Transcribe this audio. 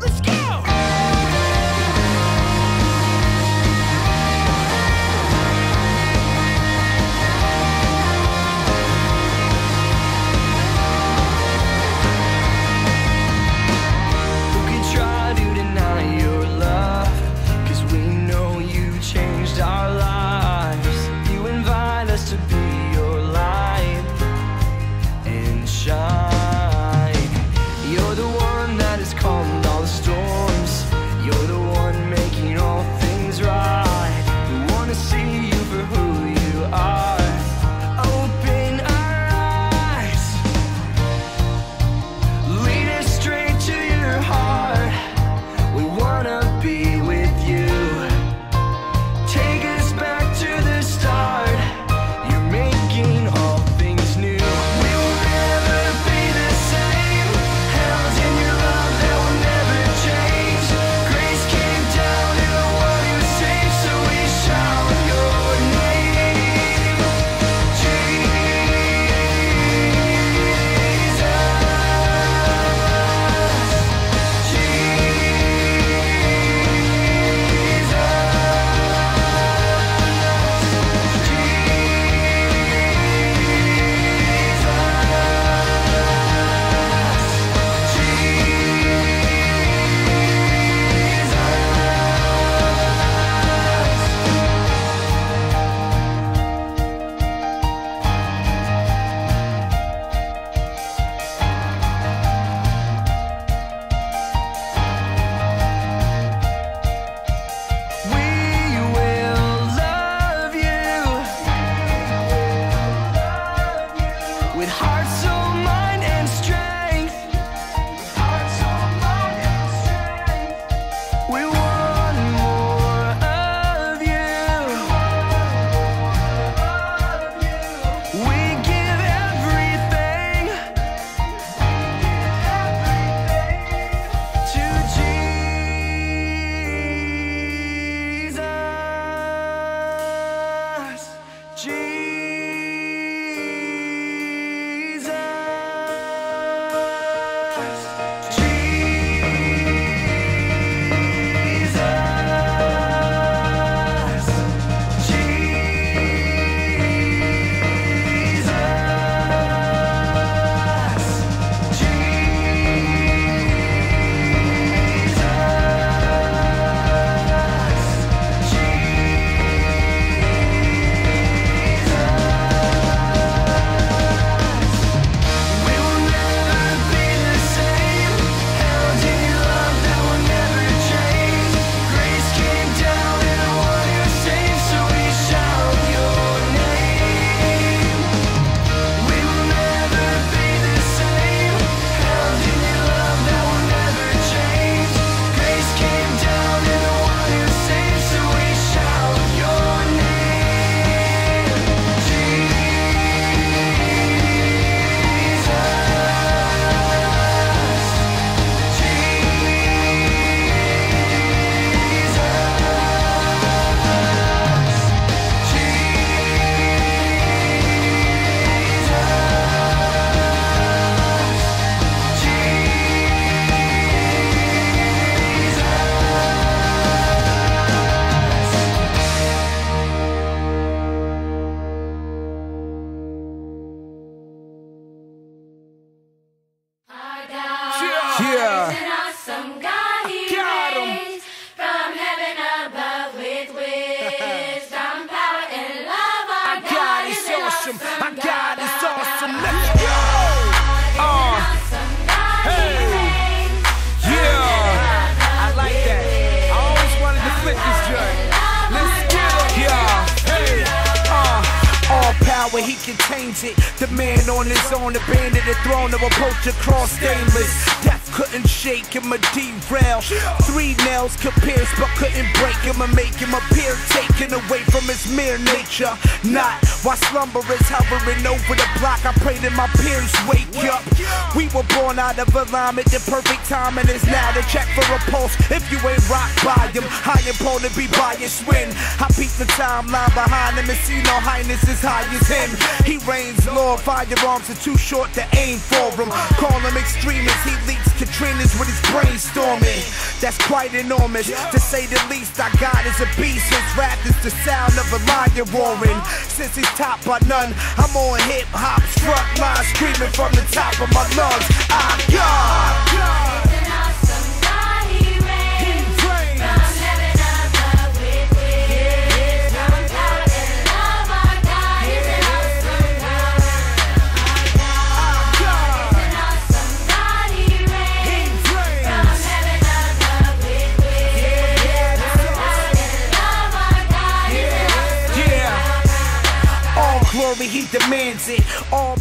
Let's go! Where he contains it. The man on his own, abandoned the throne of approach across stainless. Death couldn't shake him or derail. 3 nails could pierce but couldn't break him or make him appear taken away from his mere nature. Not while slumber is hovering over the block. I pray that my peers wake up. We were born out of alignment. The perfect timing is now to check for a pulse. If you ain't rocked by him, high and prone to be biased when I peep the timeline behind him and see no highness as high as him. He reigns, Lord, firearms are too short to aim for him. Call him extremist, he leaks Katrina's with his brainstorming. That's quite enormous, to say the least. Our God is a beast. His rap is the sound of a lion roaring. Since he's topped by none, I'm on hip hop, struck line, screaming from the top of my lungs. Our God. Glory, he demands it. All